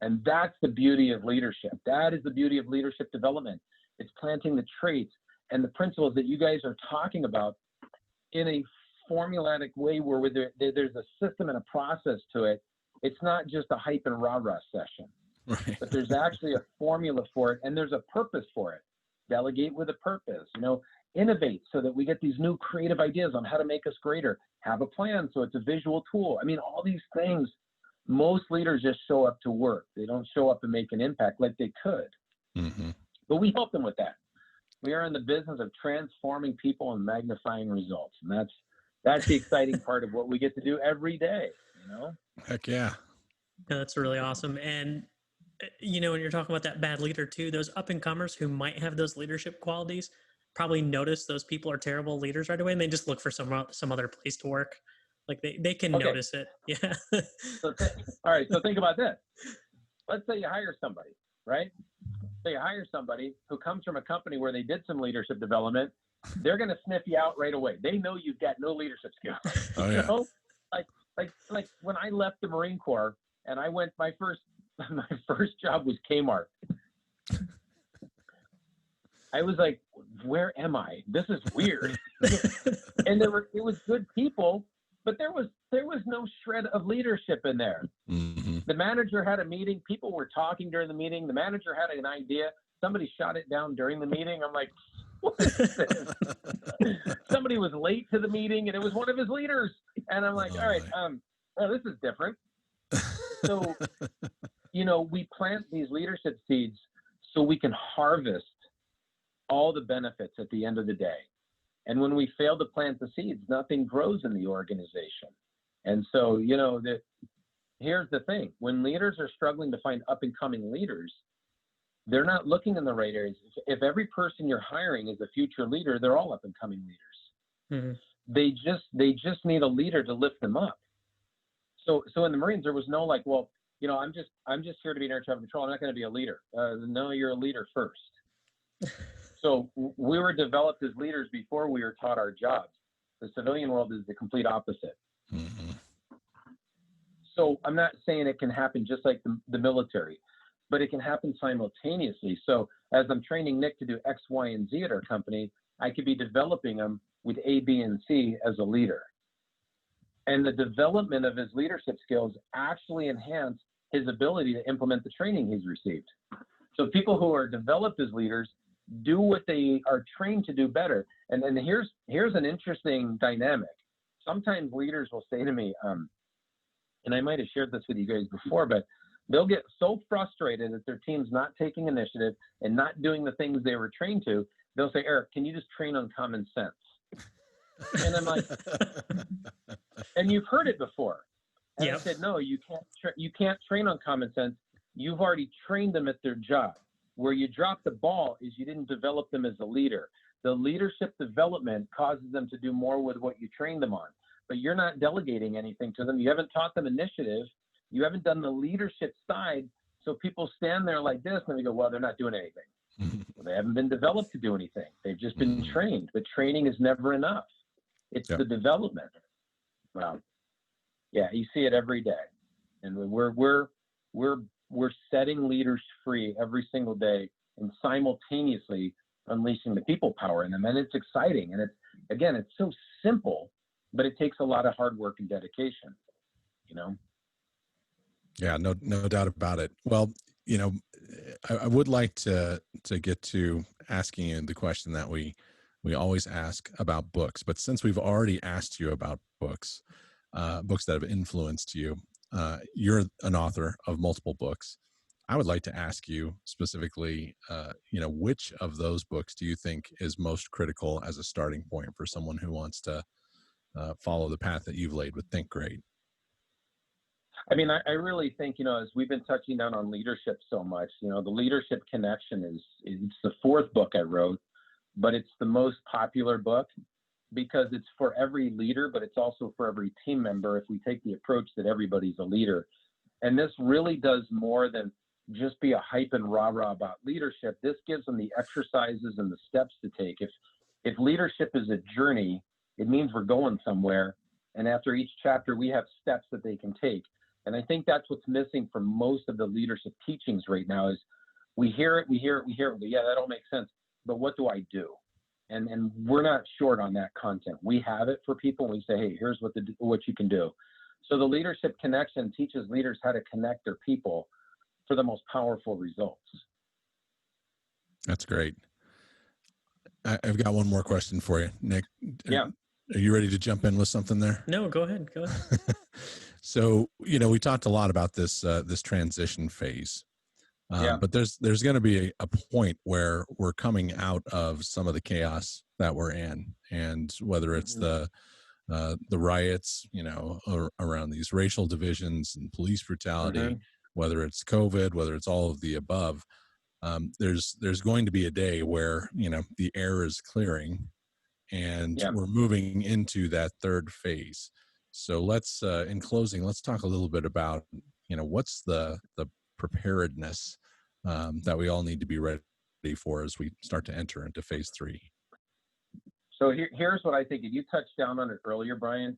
And that's the beauty of leadership. That is the beauty of leadership development. It's planting the traits and the principles that you guys are talking about in a formulatic way where there's a system and a process to it. It's not just a hype and rah-rah session, Right. but there's actually a formula for it, and there's a purpose for it. Delegate with a purpose, innovate so that we get these new creative ideas on how to make us greater. Have a plan so it's a visual tool. I mean, all these things, most leaders just show up to work. They don't show up and make an impact like they could. Mm-hmm. But we help them with that. We are in the business of transforming people and magnifying results. And that's the exciting part of what we get to do every day, Heck yeah. No, that's really awesome. And when you're talking about that bad leader too, those up and comers who might have those leadership qualities probably notice those people are terrible leaders right away, and they just look for some other place to work. Like they can notice it. Yeah. All right. So think about this. Let's say you hire somebody, right? So you hire somebody who comes from a company where they did some leadership development. They're going to sniff you out right away. They know you've got no leadership skills. Oh, yeah. Like when I left the Marine Corps and I went, my first job was Kmart. I was like, where am I? This is weird. And it was good people, but there was no shred of leadership in there. Mm-hmm. The manager had a meeting. People were talking during the meeting. The manager had an idea. Somebody shot it down during the meeting. I'm like, what is this? Somebody was late to the meeting, and it was one of his leaders. And I'm like, all right, this is different. So, we plant these leadership seeds so we can harvest all the benefits at the end of the day. And when we fail to plant the seeds, nothing grows in the organization. And so, here's the thing. When leaders are struggling to find up-and-coming leaders, they're not looking in the right areas. If every person you're hiring is a future leader, they're all up-and-coming leaders. Mm-hmm. They just need a leader to lift them up. So in the Marines, there was no like, well, I'm just here to be in air traffic control. I'm not going to be a leader. No, you're a leader first. So we were developed as leaders before we were taught our jobs. The civilian world is the complete opposite. Mm-hmm. So I'm not saying it can happen just like the military, but it can happen simultaneously. So as I'm training Nick to do X, Y, and Z at our company, I could be developing him with A, B, and C as a leader. And the development of his leadership skills actually enhance his ability to implement the training he's received. So people who are developed as leaders do what they are trained to do better. And then here's an interesting dynamic. Sometimes leaders will say to me, and I might have shared this with you guys before, but they'll get so frustrated that their team's not taking initiative and not doing the things they were trained to. They'll say, Erik, can you just train on common sense? And I'm like, and you've heard it before. And I said, no, you can't train on common sense. You've already trained them at their job. Where you drop the ball is you didn't develop them as a leader. The leadership development causes them to do more with what you trained them on. But you're not delegating anything to them. You haven't taught them initiative. You haven't done the leadership side. So people stand there like this and they go, well, they're not doing anything. Well, they haven't been developed to do anything. They've just been trained. But training is never enough. It's the development. Well, yeah, you see it every day. And we're setting leaders free every single day and simultaneously unleashing the people power in them. And it's exciting. And it's so simple, but it takes a lot of hard work and dedication, you know? Yeah, no doubt about it. Well, you know, I would like to get to asking you the question that we always ask about books, but since we've already asked you about books that have influenced you, you're an author of multiple books. I would like to ask you specifically, which of those books do you think is most critical as a starting point for someone who wants to follow the path that you've laid with Think Great? I mean, I really think, as we've been touching down on leadership so much, the Leadership Connection it's the fourth book I wrote, but it's the most popular book because it's for every leader, but it's also for every team member if we take the approach that everybody's a leader. And this really does more than just be a hype and rah-rah about leadership. This gives them the exercises and the steps to take. If leadership is a journey, it means we're going somewhere. And after each chapter, we have steps that they can take. And I think that's what's missing from most of the leadership teachings right now is we hear it. Yeah, that all makes sense. But what do I do? And we're not short on that content. We have it for people. We say, hey, here's what you can do. So the Leadership Connection teaches leaders how to connect their people for the most powerful results. That's great. I've got one more question for you, Nick. Yeah. Are you ready to jump in with something there? No, go ahead. So, we talked a lot about this transition phase. But there's going to be a point where we're coming out of some of the chaos that we're in, and whether it's the riots, around these racial divisions and police brutality, whether it's COVID, whether it's all of the above, there's going to be a day where the air is clearing, and we're moving into that third phase. So let's, in closing, let's talk a little bit about what's the preparedness that we all need to be ready for as we start to enter into phase 3. So here's what I think, and you touched down on it earlier, Brian.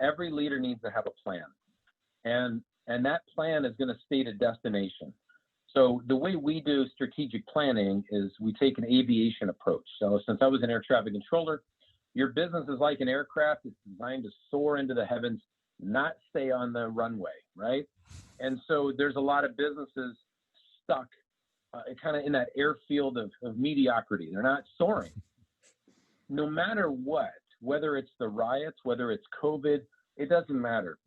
Every leader needs to have a plan, and that plan is going to state a destination. So the way we do strategic planning is we take an aviation approach. So since I was an air traffic controller, your business is like an aircraft. It's designed to soar into the heavens, not stay on the runway, right? And so there's a lot of businesses stuck kind of in that airfield of mediocrity. They're not soaring. No matter what, whether it's the riots, whether it's COVID, it doesn't matter.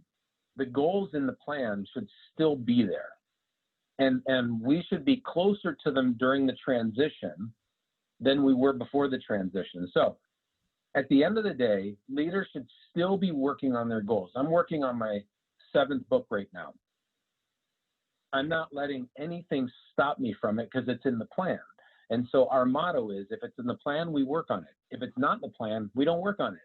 The goals in the plan should still be there. And we should be closer to them during the transition than we were before the transition. So at the end of the day, leaders should still be working on their goals. I'm working on my 7th book right now. I'm not letting anything stop me from it because it's in the plan. And so our motto is, if it's in the plan, we work on it. If it's not in the plan, we don't work on it.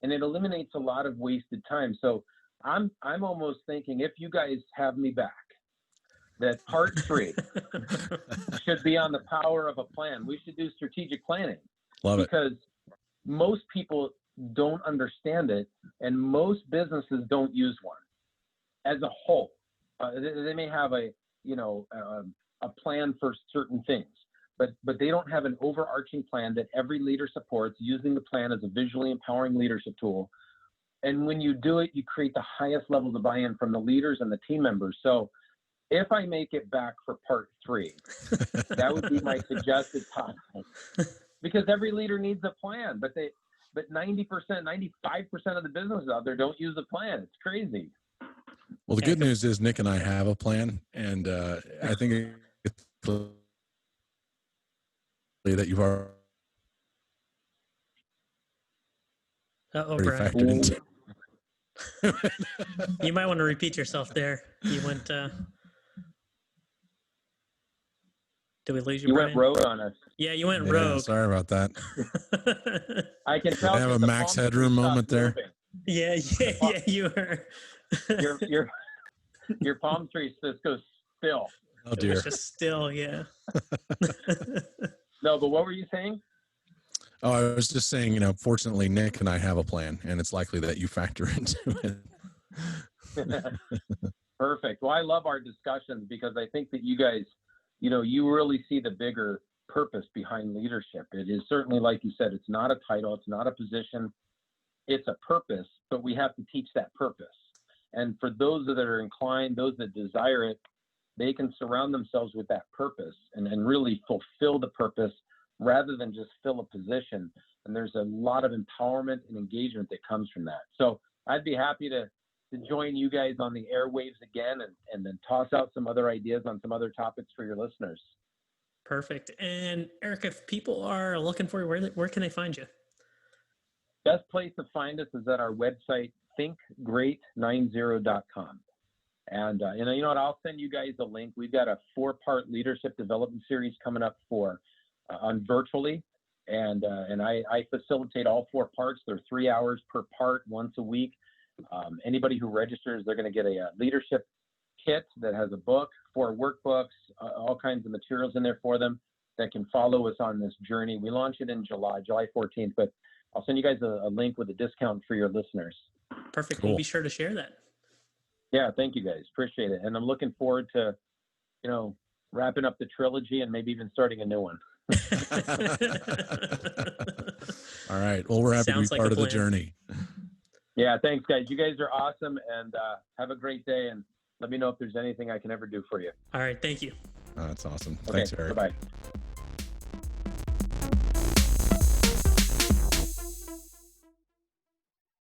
And it eliminates a lot of wasted time. So I'm almost thinking, if you guys have me back, that part 3 should be on the power of a plan. We should do strategic planning. Love it. Because most people don't understand it, and most businesses don't use one as a whole. They may have a plan for certain things, but they don't have an overarching plan that every leader supports, using the plan as a visually empowering leadership tool. And when you do it, you create the highest levels of buy-in from the leaders and the team members. So if I make it back for part 3, that would be my suggested topic, because every leader needs a plan, but 90%, 95% of the businesses out there don't use a plan. It's crazy. Well, the good news is Nick and I have a plan, and I think it's that you've already Brian, factored into. you might want to repeat yourself there. You went. Did we lose you, You Brian? went rogue on us. Yeah, you went Yeah, rogue. sorry about that. I can tell. I have a Max Headroom moment there. Yeah, you were. your palm tree just goes still. Oh dear. It was just still, yeah. No, but what were you saying? Oh, I was just saying, fortunately, Nick and I have a plan, and it's likely that you factor into it. Perfect. Well, I love our discussions, because I think that you guys, you really see the bigger purpose behind leadership. It is certainly, like you said, it's not a title, it's not a position, it's a purpose, but we have to teach that purpose. And for those that are inclined, those that desire it, they can surround themselves with that purpose and really fulfill the purpose rather than just fill a position. And there's a lot of empowerment and engagement that comes from that. So I'd be happy to join you guys on the airwaves again, and then toss out some other ideas on some other topics for your listeners. Perfect. And Erik, if people are looking for you, where can they find you? Best place to find us is at our website, thinkgreat90.com. And you know what? I'll send you guys a link. We've got a 4-part leadership development series coming up on virtually, and I facilitate all 4 parts. They're 3 hours per part, once a week. Anybody who registers, they're going to get a leadership kit that has a book, 4 workbooks, all kinds of materials in there for them that can follow us on this journey. We launch it in July 14th, but I'll send you guys a link with a discount for your listeners. Perfect. Cool. We'll be sure to share that. Yeah, thank you guys. Appreciate it. And I'm looking forward to, wrapping up the trilogy and maybe even starting a new one. All right. Well, we're happy to be part of the journey. Yeah, thanks, guys. You guys are awesome, and have a great day. And let me know if there's anything I can ever do for you. All right. Thank you. That's awesome. Okay, Thanks, Erik. bye-bye.